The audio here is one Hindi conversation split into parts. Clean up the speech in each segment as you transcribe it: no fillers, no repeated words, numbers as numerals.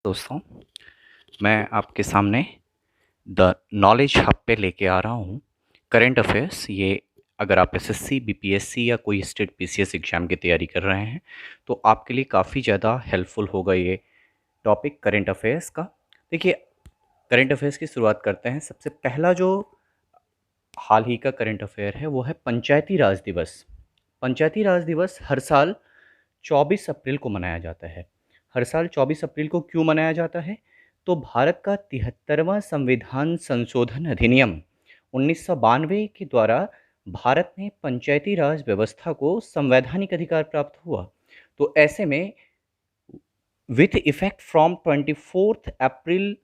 दोस्तों, मैं आपके सामने द नॉलेज हब पे लेके आ रहा हूँ करंट अफेयर्स। ये अगर आप एसएससी, बीपीएससी या कोई स्टेट पीसीएस एग्ज़ाम की तैयारी कर रहे हैं तो आपके लिए काफ़ी ज़्यादा हेल्पफुल होगा ये टॉपिक करंट अफेयर्स का। देखिए, करंट अफेयर्स की शुरुआत करते हैं। सबसे पहला जो हाल ही का करंट अफेयर है वो है पंचायती राज दिवस। पंचायती राज दिवस हर साल 24 अप्रैल को मनाया जाता है। हर साल 24 अप्रैल को क्यों मनाया जाता है? तो भारत का 73वां संविधान संशोधन अधिनियम 1992 के द्वारा भारत में पंचायती राज व्यवस्था को संवैधानिक अधिकार प्राप्त हुआ। तो ऐसे में विथ इफेक्ट फ्रॉम 24 अप्रैल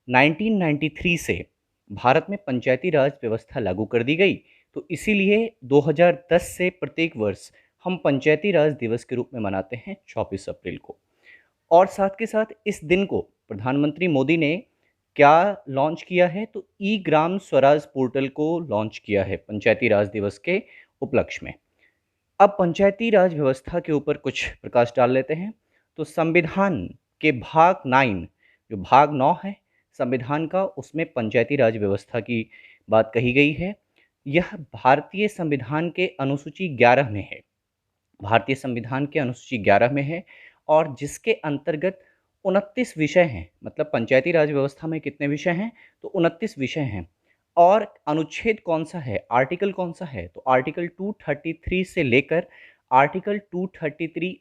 1993 से भारत में पंचायती राज व्यवस्था लागू कर दी गई। तो इसीलिए 2010 से प्रत्येक वर्ष हम पंचायती राज दिवस के रूप में मनाते हैं 24 अप्रैल को। और साथ के साथ इस दिन को प्रधानमंत्री मोदी ने क्या लॉन्च किया है? तो ई ग्राम स्वराज पोर्टल को लॉन्च किया है पंचायती राज दिवस के उपलक्ष्य में। अब पंचायती राज व्यवस्था के ऊपर कुछ प्रकाश डाल लेते हैं। तो संविधान के भाग 9, जो भाग 9 है संविधान का, उसमें पंचायती राज व्यवस्था की बात कही गई है। यह भारतीय संविधान के अनुसूची 11 में है। भारतीय संविधान के अनुसूची 11 में है और जिसके अंतर्गत 29 विषय हैं। मतलब पंचायती राज व्यवस्था में कितने विषय हैं? तो 29 विषय हैं। और अनुच्छेद कौन सा है, आर्टिकल कौन सा है? तो आर्टिकल 233 से लेकर आर्टिकल 243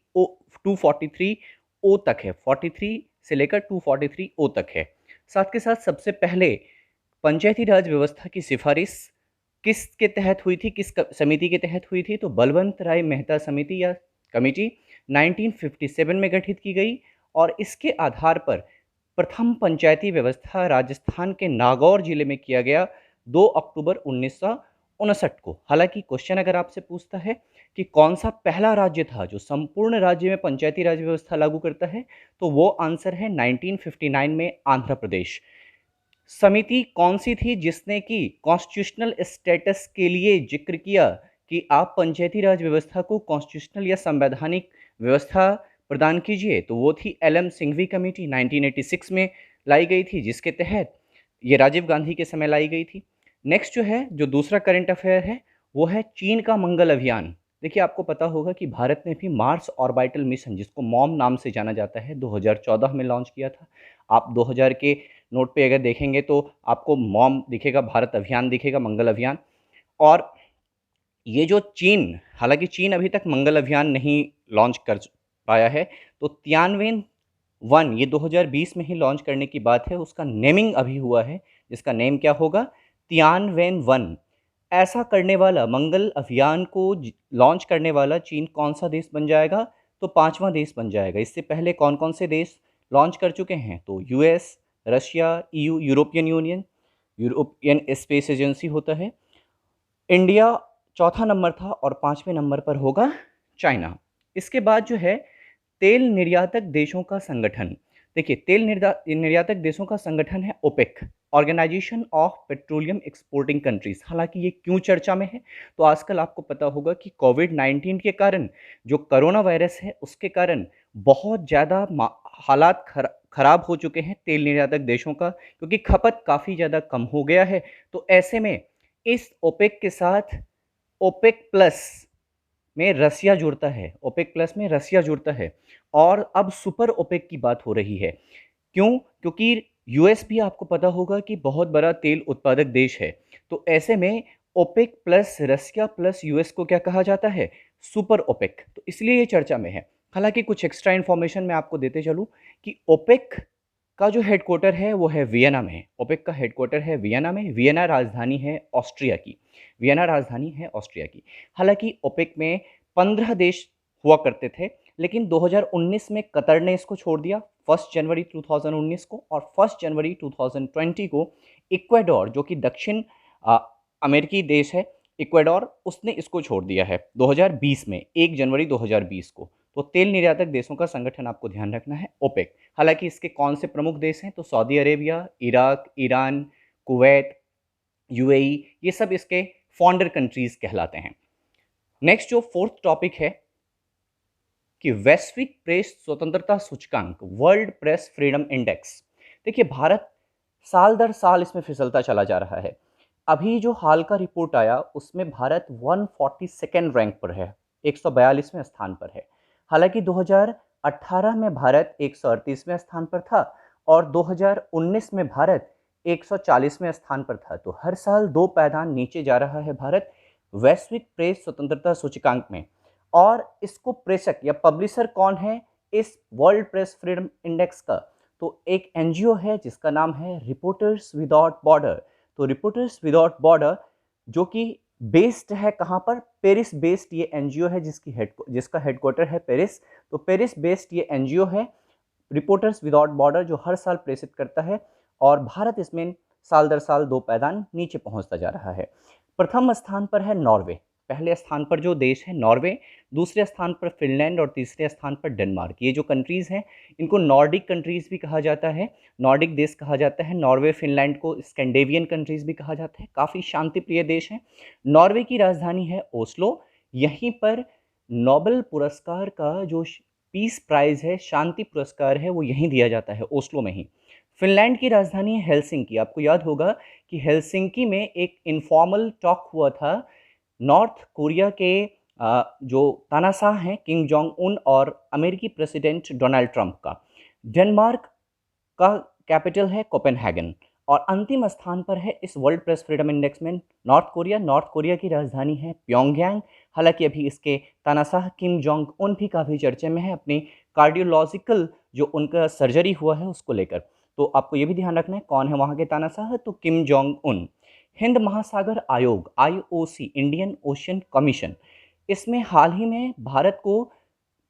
ओ तक है। 43 से लेकर 243 ओ तक है। साथ के साथ सबसे पहले पंचायती राज व्यवस्था की सिफारिश किसके तहत हुई थी, समिति के तहत हुई थी? तो बलवंत राय मेहता समिति या कमेटी 1957 में गठित की गई। और इसके आधार पर प्रथम पंचायती व्यवस्था राजस्थान के नागौर जिले में किया गया 2 अक्टूबर 1959 को। हालांकि क्वेश्चन अगर आपसे पूछता है कि कौन सा पहला राज्य था जो संपूर्ण राज्य में पंचायती राज व्यवस्था लागू करता है, तो वो आंसर है 1959 में आंध्र प्रदेश। समिति कौन सी थी जिसने कि कॉन्स्टिट्यूशनल स्टेटस के लिए जिक्र किया कि आप पंचायती राज व्यवस्था को कॉन्स्टिट्यूशनल या संवैधानिक व्यवस्था प्रदान कीजिए? तो वो थी एल.एम. सिंघवी कमेटी। 1986 में लाई गई थी, जिसके तहत ये राजीव गांधी के समय लाई गई थी। नेक्स्ट जो दूसरा करंट अफेयर है वो है चीन का मंगल अभियान। देखिए, आपको पता होगा कि भारत ने भी मार्स ऑर्बिटल मिशन, जिसको मॉम नाम से जाना जाता है, 2014 में लॉन्च किया था। आप 2000 के नोट पे अगर देखेंगे तो आपको मॉम दिखेगा, भारत अभियान दिखेगा, मंगल अभियान। और ये जो चीन, हालांकि चीन अभी तक मंगल अभियान नहीं लॉन्च कर पाया है, तो तियानवेन वन ये 2020 में ही लॉन्च करने की बात है। उसका नेमिंग अभी हुआ है, जिसका नेम क्या होगा? Tianwen one. ऐसा करने वाला, मंगल अभियान को लॉन्च करने वाला चीन कौन सा देश बन जाएगा? तो 5वां देश बन जाएगा। इससे पहले कौन कौन से देश लॉन्च कर चुके हैं? तो US, Russia, EU European union, European space agency होता है, इंडिया चौथा नंबर था और 5वें नंबर पर होगा चाइना। इसके बाद तेल निर्यातक देशों का संगठन। देखिए, तेल निर्यातक देशों का संगठन है OPEC, organisation of petroleum exporting countries. हालांकि ये क्यों चर्चा में है? तो आजकल आपको पता होगा कि कोविड-19 के कारण, जो कोरोना वायरस है उसके कारण बहुत ज़्यादा हालात खराब हो चुके हैं तेल निर्यातक देशों का, क्योंकि खपत काफ़ी ज़्यादा कम हो गया है। तो ऐसे में इस ओपेक के साथ ओपेक प्लस में रसिया जुड़ता है। ओपेक प्लस में रसिया जुड़ता है और अब सुपर ओपेक की बात हो रही है। क्यों? क्योंकि यूएस भी आपको पता होगा कि बहुत बड़ा तेल उत्पादक देश है। तो ऐसे में OPEC plus Russia plus US को क्या कहा जाता है? Super OPEC. तो इसलिए ये चर्चा में है। हालांकि कुछ एक्स्ट्रा इन्फॉर्मेशन मैं आपको देते चलूँ कि ओपेक का जो हेडक्वार्टर है वो है वियना में। ओपेक का हेडक्वार्टर है वियना में। वियना राजधानी है ऑस्ट्रिया की। वियना राजधानी है ऑस्ट्रिया की। हालांकि ओपेक में 15 देश हुआ करते थे, लेकिन 2019 में कतर ने इसको छोड़ दिया 1 जनवरी 2019 को, और 1 जनवरी 2020 को इक्वाडोर, जो कि दक्षिण अमेरिकी देश है, इक्वाडोर, उसने इसको छोड़ दिया है 2020 में, 1 जनवरी 2020 को। तो तेल निर्यातक देशों का संगठन आपको ध्यान रखना है ओपेक। हालांकि इसके कौन से प्रमुख देश हैं? तो Saudi Arabia, Iraq, Iran, Kuwait, UAE, ये सब इसके फाउंडर कंट्रीज कहलाते हैं। नेक्स्ट जो फोर्थ टॉपिक है कि वैश्विक प्रेस स्वतंत्रता सूचकांक, वर्ल्ड प्रेस फ्रीडम इंडेक्स, देखिए भारत साल दर साल इसमें फिसलता चला जा रहा है। अभी जो हाल का रिपोर्ट आया उसमें भारत 142nd रैंक पर है, 142वें स्थान पर है। हालांकि 2018 में भारत 138वें स्थान पर था और 2019 में भारत 140वें स्थान पर था। तो हर साल 2 पायदान नीचे जा रहा है भारत वैश्विक प्रेस स्वतंत्रता सूचकांक में। और इसको प्रेषक या पब्लिशर कौन है इस वर्ल्ड प्रेस फ्रीडम इंडेक्स का? तो एक एनजीओ है जिसका नाम है रिपोर्टर्स विदाउट बॉर्डर। तो रिपोर्टर्स विदाउट बॉर्डर जो कि बेस्ड है कहाँ पर? पेरिस बेस्ड ये एनजीओ है जिसका हेडक्वार्टर है पेरिस। तो पेरिस बेस्ड ये एनजीओ है रिपोर्टर्स विदाउट बॉर्डर जो हर साल प्रेषित करता है और भारत इसमें साल दर साल 2 पायदान नीचे पहुंचता जा रहा है। प्रथम स्थान पर है नॉर्वे, पहले स्थान पर जो देश है नॉर्वे, दूसरे स्थान पर फिनलैंड और तीसरे स्थान पर डेनमार्क। ये जो कंट्रीज़ हैं इनको नॉर्डिक कंट्रीज़ भी कहा जाता है, नॉर्डिक देश कहा जाता है। नॉर्वे फिनलैंड को स्कैंडिनेवियन कंट्रीज़ भी कहा जाता है। काफ़ी शांतिप्रिय देश हैं। नॉर्वे की राजधानी है ओस्लो। यहीं पर नोबेल पुरस्कार का जो पीस प्राइज़ है, शांति पुरस्कार है, वो यहीं दिया जाता है ओस्लो में ही। फिनलैंड की राजधानी है हेलसिंकी। आपको याद होगा कि हेलसिंकी में एक इनफॉर्मल टॉक हुआ था नॉर्थ कोरिया के जो तानाशाह हैं किम जोंग उन और अमेरिकी प्रेसिडेंट डोनाल्ड ट्रंप का। डेनमार्क का कैपिटल है कोपेनहेगन और अंतिम स्थान पर है इस वर्ल्ड प्रेस फ्रीडम इंडेक्स में नॉर्थ कोरिया। नॉर्थ कोरिया की राजधानी है प्योंगयांग। हालांकि अभी इसके तानाशाह किम जोंग उन भी काफ़ी चर्चे में है अपनी कार्डियोलॉजिकल जो उनका सर्जरी हुआ है उसको लेकर। तो आपको ये भी ध्यान रखना है कौन है वहाँ के तानाशाह, तो किम जोंग उन। हिंद महासागर आयोग आईओसी, इंडियन ओशन कमीशन, इसमें हाल ही में भारत को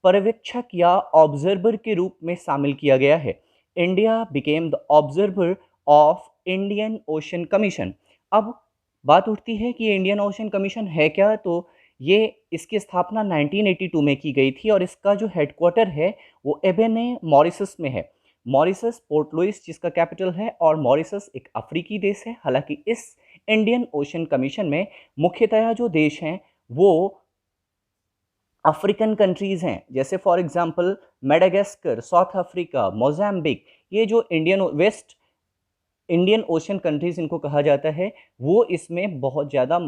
पर्यवेक्षक या ऑब्जर्वर के रूप में शामिल किया गया है। India became the observer of Indian ocean commission. अब बात उठती है कि ये इंडियन ओशन कमीशन है क्या? तो ये इसकी स्थापना 1982 में की गई थी और इसका जो हेडक्वार्टर है वो एबेने मॉरिशस में है। मॉरिशस, पोर्ट लुइस जिसका कैपिटल है, और मॉरिशस एक अफ्रीकी देश है। हालांकि इस इंडियन ओशन कमीशन में मुख्यतः जो देश हैं वो अफ्रीकन कंट्रीज़ हैं, जैसे for example Madagascar, south Africa, Mozambique. ये जो इंडियन ओशन कंट्रीज़ इनको कहा जाता है, वो इसमें बहुत ज़्यादा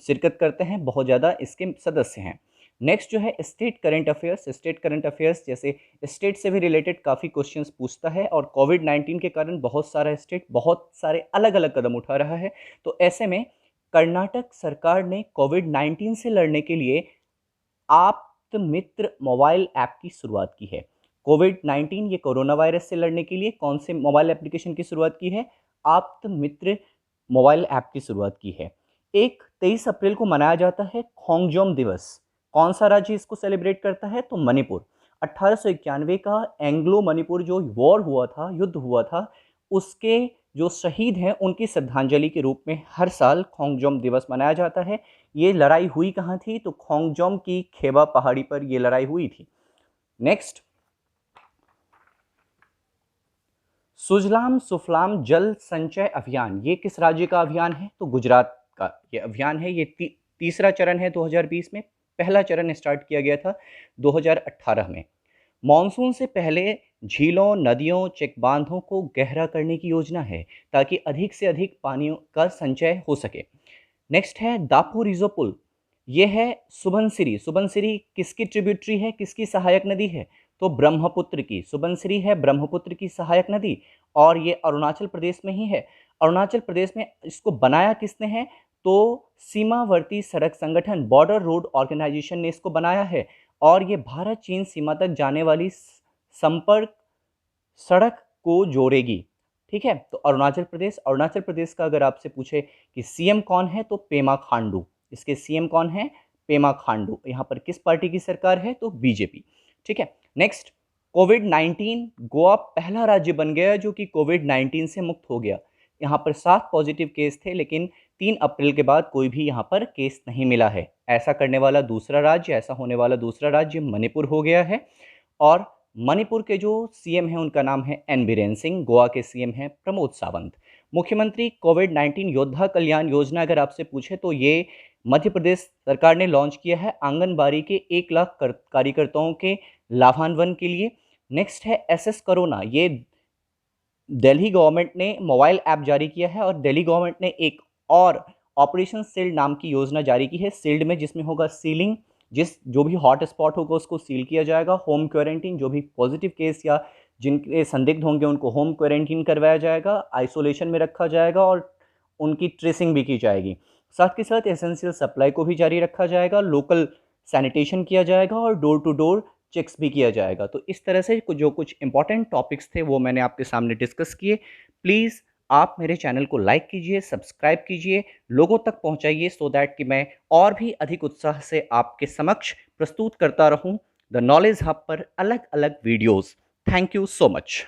शिरकत करते हैं, बहुत ज़्यादा इसके सदस्य हैं। नेक्स्ट जो है state current affairs. State current affairs जैसे स्टेट से भी रिलेटेड काफ़ी क्वेश्चंस पूछता है और कोविड-19 के कारण बहुत सारा स्टेट बहुत सारे अलग-अलग कदम उठा रहा है। तो ऐसे में कर्नाटक सरकार ने कोविड-19 से लड़ने के लिए आप्त मित्र मोबाइल ऐप की शुरुआत की है। कोविड-19 ये कोरोना वायरस से लड़ने के लिए कौन से मोबाइल एप्लीकेशन की शुरुआत की है? आप्त मित्र मोबाइल ऐप की शुरुआत की है। 23 अप्रैल को मनाया जाता है खोंगजोम दिवस। कौन सा राज्य इसको सेलिब्रेट करता है? तो मणिपुर। 1891 का एंग्लो मणिपुर जो वॉर हुआ था, युद्ध हुआ था, उसके जो शहीद हैं उनकी श्रद्धांजलि के रूप में हर साल खोंगजोम दिवस मनाया जाता है। ये लड़ाई हुई कहाँ थी? तो खोंगजोम की खेबा पहाड़ी पर ये लड़ाई हुई थी। नेक्स्ट, सुजलाम सुफलाम जल संचय अभियान, ये किस राज्य का अभियान है? तो गुजरात का ये अभियान है। ये तीसरा चरण है 2020 में। पहला चरण स्टार्ट किया गया था 2018 में। मॉनसून से पहले झीलों, नदियों, चेक बांधों को गहरा करने की योजना है ताकि अधिक से अधिक पानी का संचय हो सके। नेक्स्ट है दापोरिजो पुल। ये है सुबनसिरी। सुबनसिरी किसकी ट्रिब्यूटरी है, किसकी सहायक नदी है? तो ब्रह्मपुत्र की। सुबनसिरी है ब्रह्मपुत्र की सहायक नदी और ये अरुणाचल प्रदेश में ही है। अरुणाचल प्रदेश में इसको बनाया किसने है? तो सीमावर्ती सड़क संगठन बॉर्डर रोड ऑर्गेनाइजेशन ने इसको बनाया है और ये भारत चीन सीमा तक जाने वाली संपर्क सड़क को जोड़ेगी। ठीक है, तो अरुणाचल प्रदेश का अगर आपसे पूछे कि सीएम कौन है तो पेमा खांडू। इसके सीएम कौन है? पेमा खांडू। यहाँ पर किस पार्टी की सरकार है? तो बीजेपी। ठीक है, नेक्स्ट, कोविड-19 गोवा पहला राज्य बन गया जो कि कोविड-19 से मुक्त हो गया। यहाँ पर 7 पॉजिटिव केस थे लेकिन 3 अप्रैल के बाद कोई भी यहाँ पर केस नहीं मिला है। ऐसा होने वाला दूसरा राज्य मणिपुर हो गया है और मणिपुर के जो सीएम हैं उनका नाम है एन बीरेन सिंह। गोवा के सीएम हैं प्रमोद सावंत। मुख्यमंत्री कोविड-19 योद्धा कल्याण योजना अगर आपसे पूछे तो ये मध्य प्रदेश सरकार ने लॉन्च किया है आंगनबाड़ी के 1 लाख कार्यकर्ताओं के लाभान्वयन के लिए। नेक्स्ट है एसएस कोरोना, ये दिल्ली गवर्नमेंट ने मोबाइल ऐप जारी किया है और दिल्ली गवर्नमेंट ने एक और ऑपरेशन सील्ड नाम की योजना जारी की है सील्ड में, जिसमें होगा सीलिंग, जो भी हॉट स्पॉट होगा उसको सील किया जाएगा। होम क्वारंटीन, जो भी पॉजिटिव केस या जिनके संदिग्ध होंगे उनको होम क्वारंटीन करवाया जाएगा, आइसोलेशन में रखा जाएगा और उनकी ट्रेसिंग भी की जाएगी। साथ के साथ एसेंशियल सप्लाई को भी जारी रखा जाएगा, लोकल सैनिटेशन किया जाएगा और डोर टू डोर चेक्स भी किया जाएगा। तो इस तरह से जो कुछ इंपॉर्टेंट टॉपिक्स थे वो मैंने आपके सामने डिस्कस किए। प्लीज़ आप मेरे चैनल को लाइक कीजिए, सब्सक्राइब कीजिए, लोगों तक पहुंचाइए, सो दैट कि मैं और भी अधिक उत्साह से आपके समक्ष प्रस्तुत करता रहूं द नॉलेज हब पर अलग अलग videos. Thank you so much.